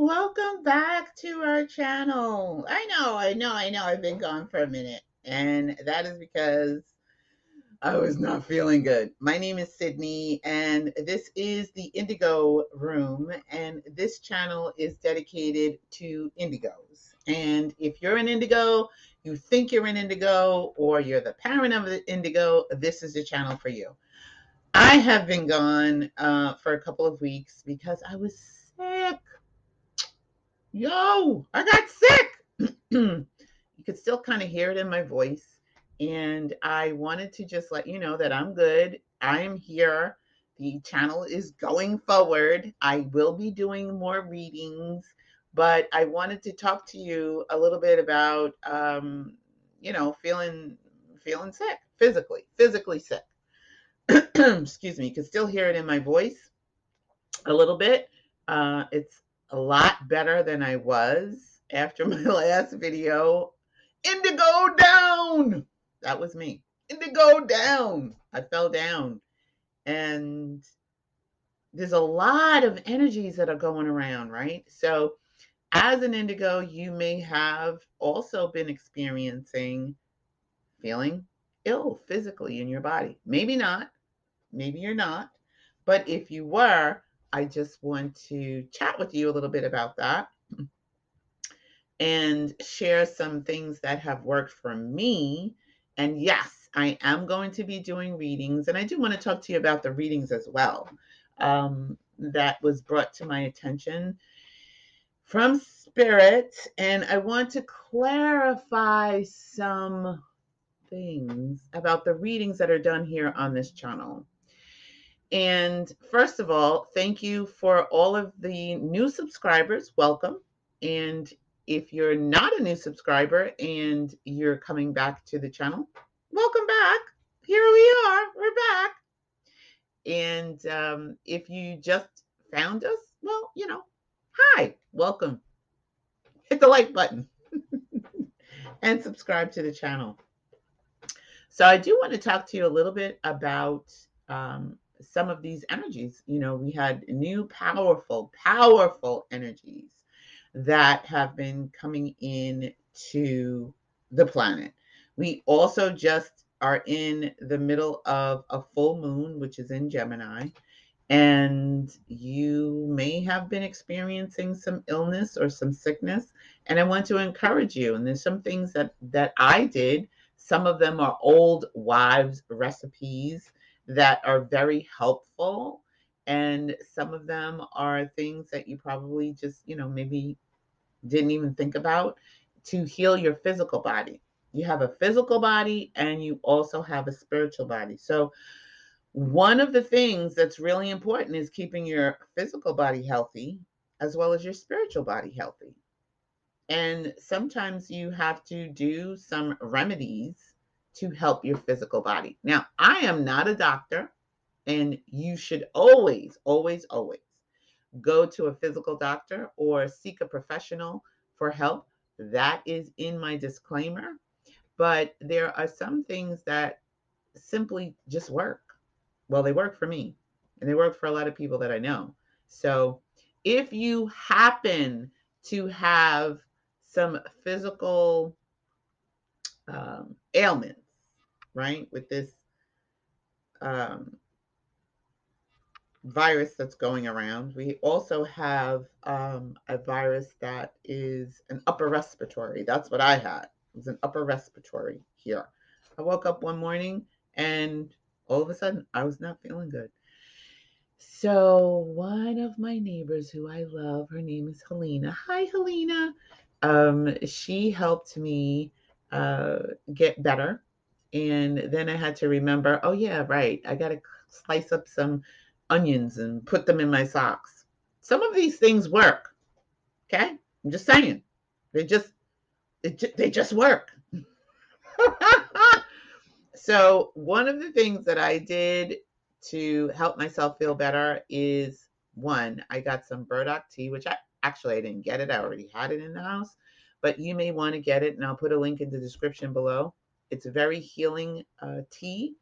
Welcome back to our channel. I know. I've been gone for a minute, and that is because I was not feeling good. My name is Sydney, and this is the Indigo Room, and this channel is dedicated to indigos. And if you're an indigo, you think you're an indigo, or you're the parent of an indigo, this is the channel for you. I have been gone for a couple of weeks because I was sick. Yo, I got sick. You could still kind of hear it in my voice. And I wanted to just let you know that I'm good. I am here. The channel is going forward. I will be doing more readings, but I wanted to talk to you a little bit about, feeling sick, physically sick. Excuse me. You can still hear it in my voice a little bit. It's a lot better than I was after my last video. Indigo down. That was me. Indigo down. I fell down. And there's a lot of energies that are going around, right? So, as an indigo, you may have also been experiencing feeling ill physically in your body. Maybe not. Maybe you're not. But if you were, I just want to chat with you a little bit about that and share some things that have worked for me. And yes, I am going to be doing readings. And I do want to talk to you about the readings as well. That was brought to my attention from Spirit. And I want to clarify some things about the readings that are done here on this channel. And first of all, thank you for all of the new subscribers. Welcome. And if you're not a new subscriber and you're coming back to the channel, welcome back. Here we are. We're back. And if you just found us, well, hi, welcome. Hit the like button and subscribe to the channel. So I do want to talk to you a little bit about some of these energies. We had new powerful energies that have been coming in to the planet. We also just are in the middle of a full moon, which is in Gemini. And you may have been experiencing some illness or some sickness. And I want to encourage you. And there's some things that I did. Some of them are old wives' recipes that are very helpful. And some of them are things that you probably just, maybe didn't even think about to heal your physical body. You have a physical body and you also have a spiritual body. So one of the things that's really important is keeping your physical body healthy as well as your spiritual body healthy. And sometimes you have to do some remedies to help your physical body. Now, I am not a doctor, and you should always, always, always go to a physical doctor or seek a professional for help. That is in my disclaimer. But there are some things that simply just work. Well, they work for me, and they work for a lot of people that I know. So if you happen to have some physical ailments, right, with this um, virus that's going around, we also have a virus that is an upper respiratory. That's what I had. It was an upper respiratory here. I woke up one morning and all of a sudden I was not feeling good. So one of my neighbors who I love, her name is Helena. Hi, Helena. She helped me uh, get better. And then I had to remember, oh yeah, right. I got to slice up some onions and put them in my socks. Some of these things work. Okay, I'm just saying. They just they just work. So one of the things that I did to help myself feel better is one, I got some burdock tea, which I didn't get it. I already had it in the house, but you may want to get it, and I'll put a link in the description below. It's a very healing tea,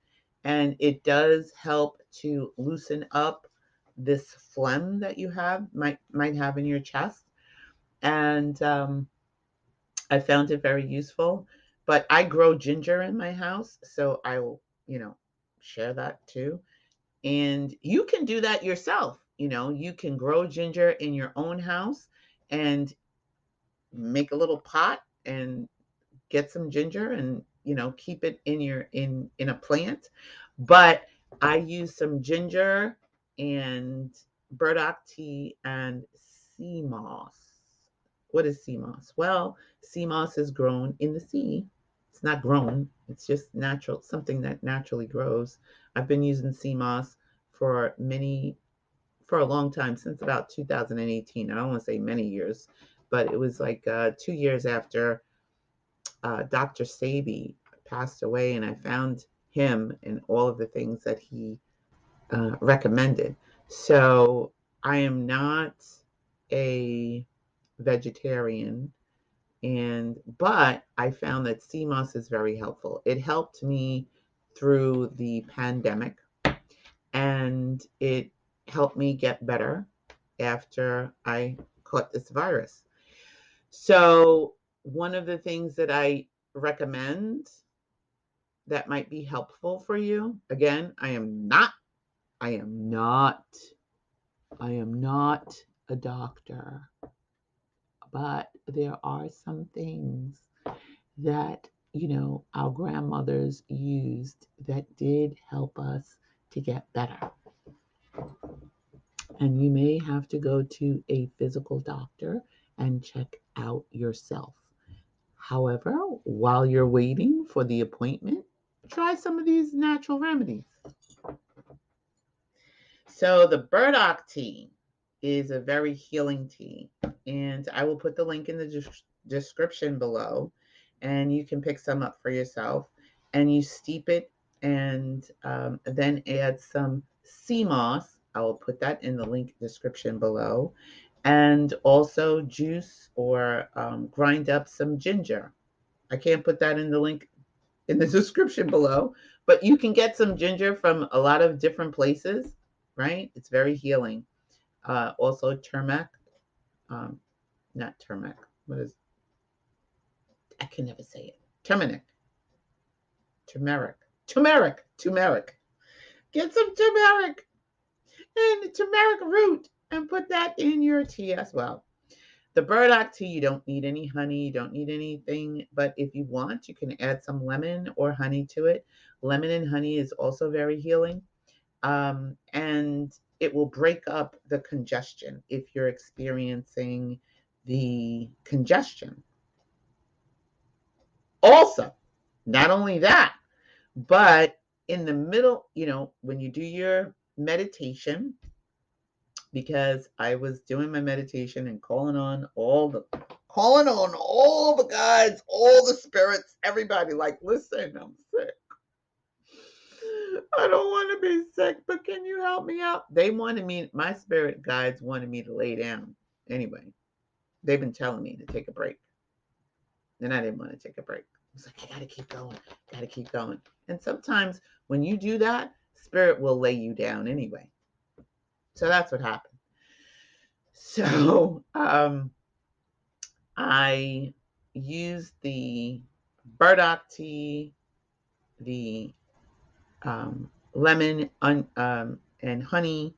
and it does help to loosen up this phlegm that you might have in your chest. And I found it very useful. But I grow ginger in my house, so I will, share that too. And you can do that yourself. You can grow ginger in your own house and make a little pot and get some ginger and keep it in a plant. But I use some ginger and burdock tea and sea moss. What is sea moss? Well, sea moss is grown in the sea. It's not grown, it's just natural, something that naturally grows. I've been using sea moss for for a long time, since about 2018. I don't want to say many years, but it was like 2 years after Dr. Sabi passed away, and I found him and all of the things that he recommended. So I am not a vegetarian, but I found that sea moss is very helpful. It helped me through the pandemic, and it helped me get better after I caught this virus. So one of the things that I recommend that might be helpful for you, again, I am not, I am not a doctor, but there are some things that, our grandmothers used that did help us to get better. And you may have to go to a physical doctor and check out yourself. However, while you're waiting for the appointment, try some of these natural remedies. So, the burdock tea is a very healing tea, and I will put the link in the description below, and you can pick some up for yourself. And you steep it, and then add some sea moss. I will put that in the link description below, and also juice or grind up some ginger. I can't put that in the link in the description below, but you can get some ginger from a lot of different places, right? It's very healing. Also, turmeric, um, not turmeric. What is? I can never say it. Turmeric, turmeric. Get some turmeric and turmeric root and put that in your tea as well. The burdock tea, you don't need any honey, you don't need anything, but if you want, you can add some lemon or honey to it. Lemon and honey is also very healing, and it will break up the congestion if you're experiencing the congestion. Also, not only that, but in the middle, when you do your meditation, because I was doing my meditation and calling on all the guides, all the spirits, everybody, like, listen, I'm sick. I don't want to be sick, but can you help me out? They wanted me, my spirit guides wanted me to lay down. Anyway, they've been telling me to take a break. And I didn't want to take a break. I was like, I gotta keep going, gotta keep going. And sometimes when you do that, spirit will lay you down anyway. So that's what happened. So I used the burdock tea, the lemon and honey,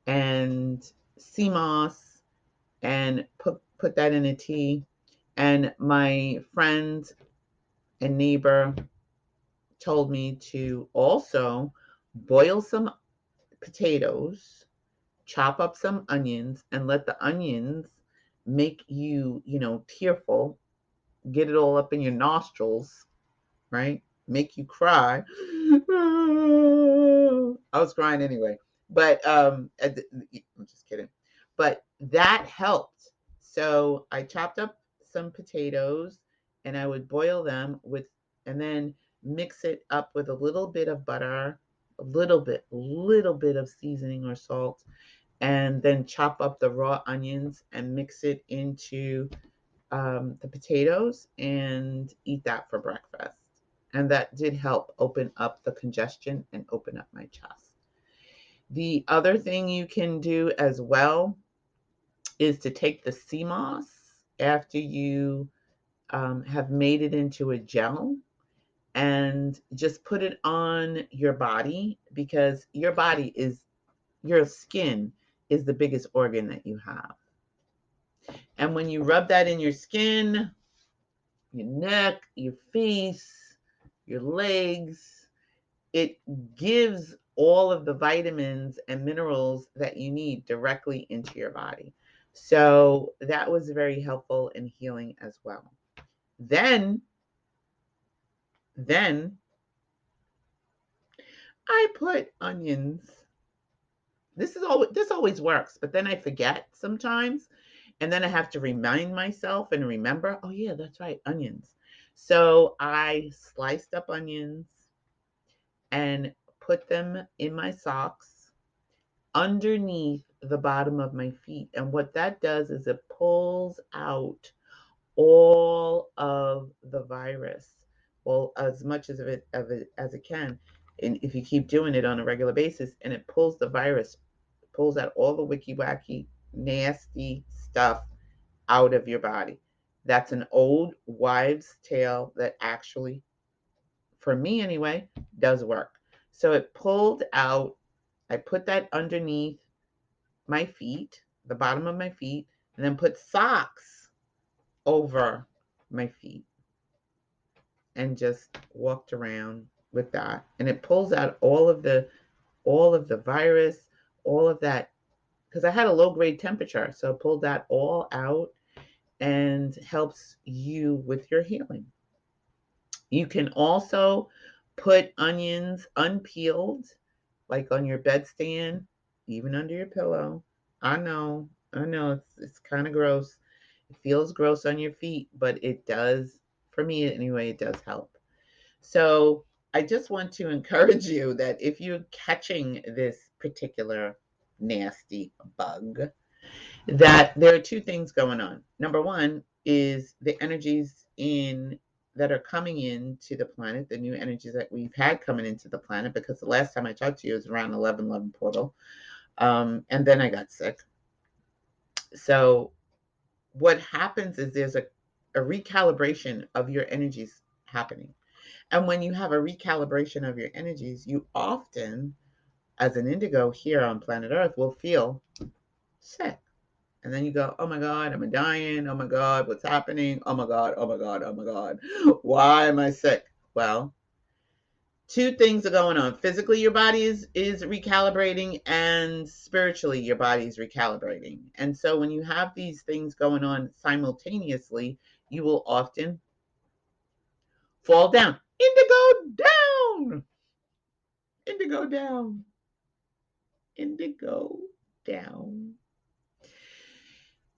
and sea moss, and put that in a tea. And my friend and neighbor told me to also boil some potatoes, chop up some onions, and let the onions make you, tearful, get it all up in your nostrils, right? Make you cry. I was crying anyway, but I'm just kidding. But that helped. So I chopped up some potatoes and I would boil them and then mix it up with a little bit of butter, little bit of seasoning or salt, and then chop up the raw onions and mix it into the potatoes and eat that for breakfast. And that did help open up the congestion and open up my chest. The other thing you can do as well is to take the sea moss after you have made it into a gel, and just put it on your body, because your skin is the biggest organ that you have. And when you rub that in your skin, your neck, your face, your legs, it gives all of the vitamins and minerals that you need directly into your body. So that was very helpful in healing as well. Then I put onions. This always works, but then I forget sometimes, and then I have to remind myself and remember, oh yeah, that's right, onions. So I sliced up onions and put them in my socks underneath the bottom of my feet. And what that does is it pulls out all of the virus, well, as much of it as it can. And if you keep doing it on a regular basis, and it pulls the virus, pulls out all the wicky wacky, nasty stuff out of your body. That's an old wives' tale that actually, for me anyway, does work. So it pulled out, I put that underneath my feet, the bottom of my feet, and then put socks over my feet and just walked around with that. And it pulls out all of the virus, all of that, because I had a low grade temperature. So it pulled that all out and helps you with your healing. You can also put onions unpeeled, like on your bedstand, even under your pillow. I know, it's kind of gross. It feels gross on your feet, but it does, for me anyway, it does help. So I just want to encourage you that if you're catching this particular nasty bug, that there are two things going on. Number one is the energies in that are coming into the planet, the new energies that we've had coming into the planet, because the last time I talked to you was around 11/11 portal. And then I got sick. So what happens is there's a recalibration of your energies happening. And when you have a recalibration of your energies, you often, as an indigo here on planet Earth, will feel sick. And then you go, oh my God, am I dying? Oh my God, what's happening? Oh my God, oh my God, oh my God. Why am I sick? Well, two things are going on. Physically, your body is recalibrating, and spiritually, your body is recalibrating. And so when you have these things going on simultaneously, you will often fall down. Indigo down! Indigo down. Indigo down.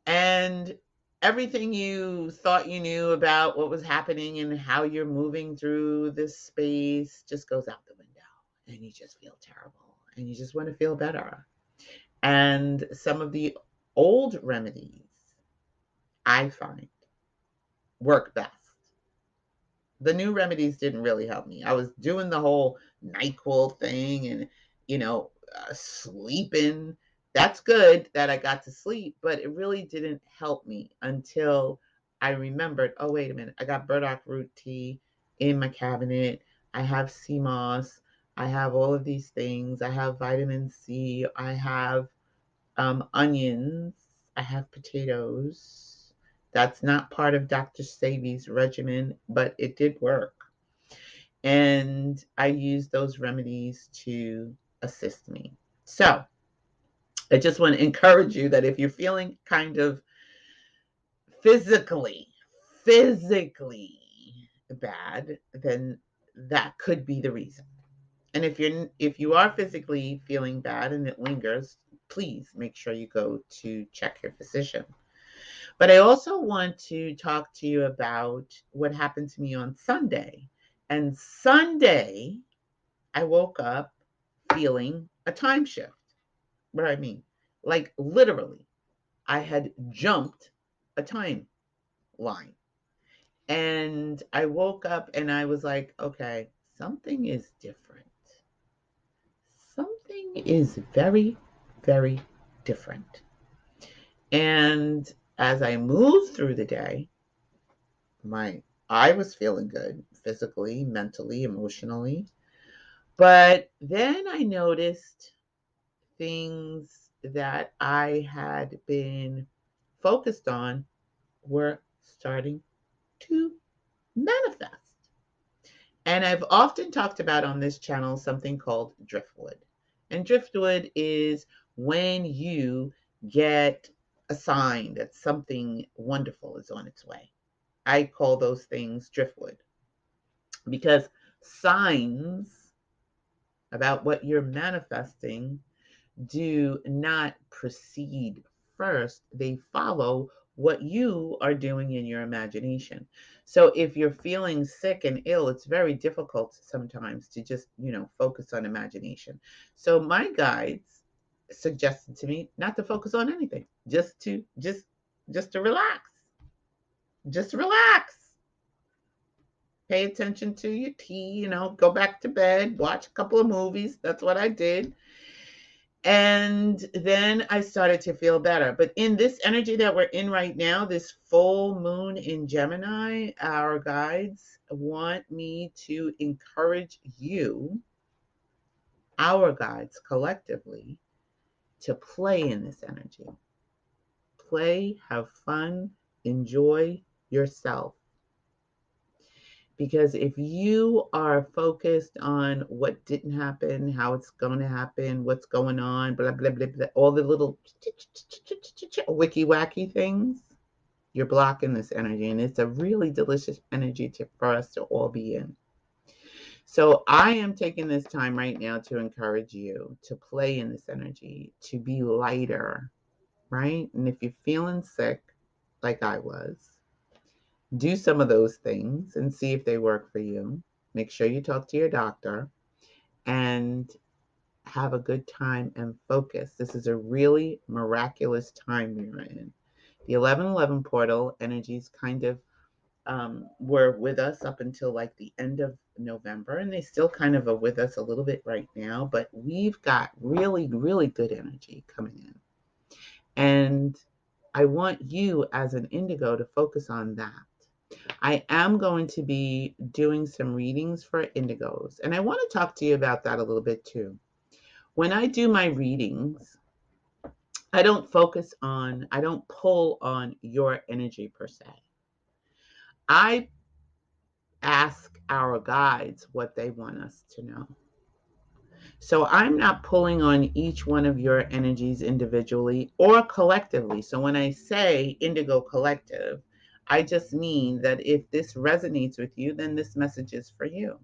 And everything you thought you knew about what was happening and how you're moving through this space just goes out the window, and you just feel terrible, and you just want to feel better. And some of the old remedies, I find, work best. The new remedies didn't really help me. I was doing the whole NyQuil thing and, sleeping. That's good that I got to sleep, but it really didn't help me until I remembered, oh, wait a minute. I got burdock root tea in my cabinet. I have sea moss. I have all of these things. I have vitamin C. I have onions. I have potatoes. That's not part of Dr. Savi's regimen, but it did work. And I used those remedies to assist me. So I just want to encourage you that if you're feeling kind of physically, physically bad, then that could be the reason. And if you are physically feeling bad and it lingers, please make sure you go to check your physician. But I also want to talk to you about what happened to me on Sunday. And Sunday, I woke up feeling a time shift. What do I mean? Like literally, I had jumped a timeline. And I woke up and I was like, okay, something is different. Something is very, very different. And as I moved through the day, I was feeling good physically, mentally, emotionally. But then I noticed things that I had been focused on were starting to manifest. And I've often talked about on this channel something called driftwood. And driftwood is when you get a sign that something wonderful is on its way. I call those things driftwood because signs about what you're manifesting do not proceed first, they follow what you are doing in your imagination. So if you're feeling sick and ill, it's very difficult sometimes to just, focus on imagination. So my guides suggested to me not to focus on anything, just to relax. Just relax. Pay attention to your tea, go back to bed, watch a couple of movies. That's what I did. And then I started to feel better. But in this energy that we're in right now, this full moon in Gemini, our guides want me to encourage you, our guides collectively, to play in this energy. Play, have fun, enjoy yourself. Because if you are focused on what didn't happen, how it's going to happen, what's going on, blah, blah, blah, blah, all the little wicky wacky things, you're blocking this energy. And it's a really delicious energy for us to all be in. So I am taking this time right now to encourage you to play in this energy, to be lighter, right? And if you're feeling sick, like I was, do some of those things and see if they work for you. Make sure you talk to your doctor and have a good time and focus. This is a really miraculous time we're in. The 1111 portal energies kind of were with us up until like the end of November, and they still kind of are with us a little bit right now, but we've got really, really good energy coming in. And I want you as an indigo to focus on that. I am going to be doing some readings for indigos, and I want to talk to you about that a little bit too. When I do my readings, I don't pull on your energy per se. I ask our guides what they want us to know. So I'm not pulling on each one of your energies individually or collectively. So when I say Indigo Collective, I just mean that if this resonates with you, then this message is for you.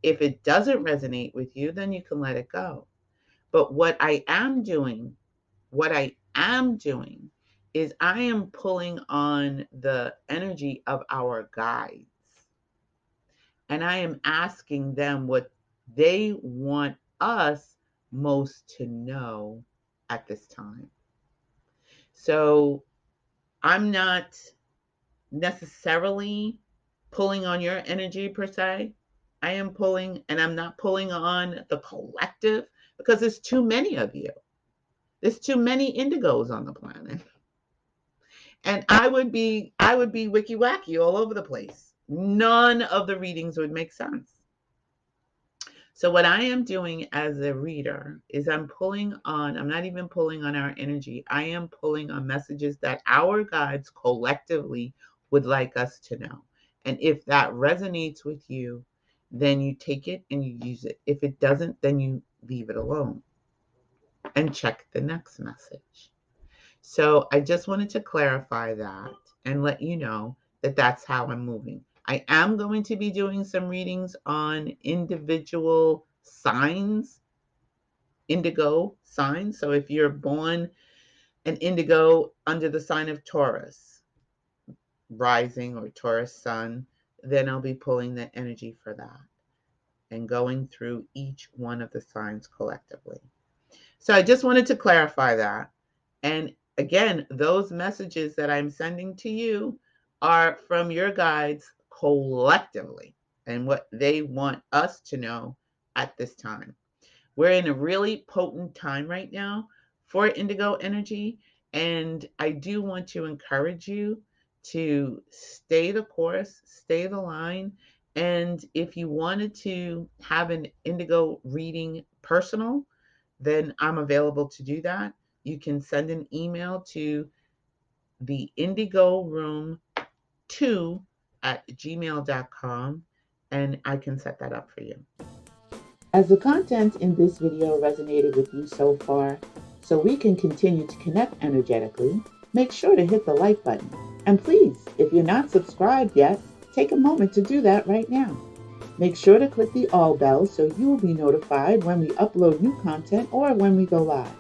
If it doesn't resonate with you, then you can let it go. But what I am doing is I am pulling on the energy of our guides. And I am asking them what they want us most to know at this time. So I'm not necessarily pulling on your energy per se. I am pulling, and I'm not pulling on the collective because there's too many of you. There's too many indigos on the planet. And I would be wicky wacky all over the place. None of the readings would make sense. So what I am doing as a reader is I'm not even pulling on our energy. I am pulling on messages that our guides collectively would like us to know. And if that resonates with you, then you take it and you use it. If it doesn't, then you leave it alone and check the next message. So I just wanted to clarify that and let you know that that's how I'm moving. I am going to be doing some readings on individual signs, indigo signs. So if you're born an indigo under the sign of Taurus, rising or Taurus sun, then I'll be pulling the energy for that and going through each one of the signs collectively. So I just wanted to clarify that. And again, those messages that I'm sending to you are from your guides collectively and what they want us to know at this time. We're in a really potent time right now for indigo energy. And I do want to encourage you to stay the course, stay the line. And if you wanted to have an indigo reading personal, then I'm available to do that. You can send an email to the Indigo Room 2 at gmail.com and I can set that up for you. As the content in this video resonated with you so far, so we can continue to connect energetically, make sure to hit the like button. And please, if you're not subscribed yet, take a moment to do that right now. Make sure to click the all bell so you will be notified when we upload new content or when we go live.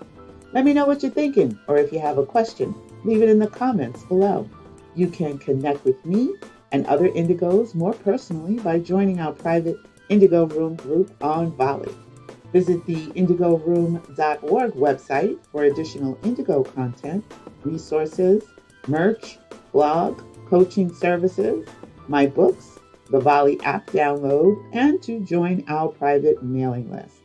Let me know what you're thinking, or if you have a question, leave it in the comments below. You can connect with me and other Indigos more personally by joining our private Indigo Room group on Volley. Visit the indigoroom.org website for additional Indigo content, resources, merch, blog, coaching services, my books, the Volley app download, and to join our private mailing list.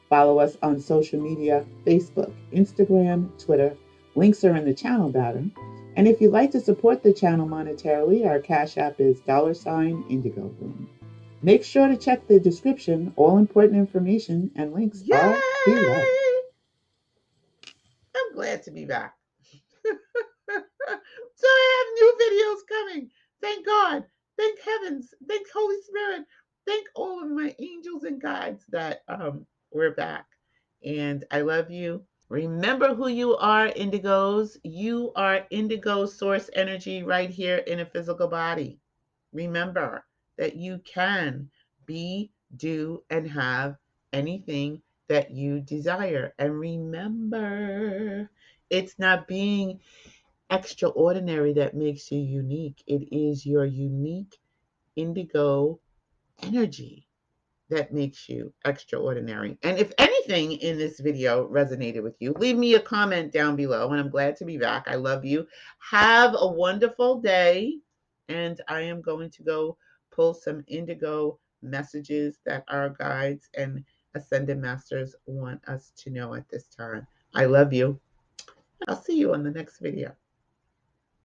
Follow us on social media, Facebook, Instagram, Twitter. Links are in the channel banner. And if you'd like to support the channel monetarily, our Cash App is $Indigo Room. Make sure to check the description. All important information and links are below. I'm glad to be back. So I have new videos coming. Thank God. Thank heavens. Thank Holy Spirit. Thank all of my angels and guides that we're back. And I love you. Remember who you are, Indigos. You are Indigo source energy right here in a physical body. Remember that you can be, do, and have anything that you desire. And remember, it's not being extraordinary that makes you unique. It is your unique indigo energy that makes you extraordinary. And if anything in this video resonated with you, leave me a comment down below. And I'm glad to be back. I love you. Have a wonderful day. And I am going to go pull some indigo messages that our guides and ascended masters want us to know at this time. I love you. I'll see you on the next video.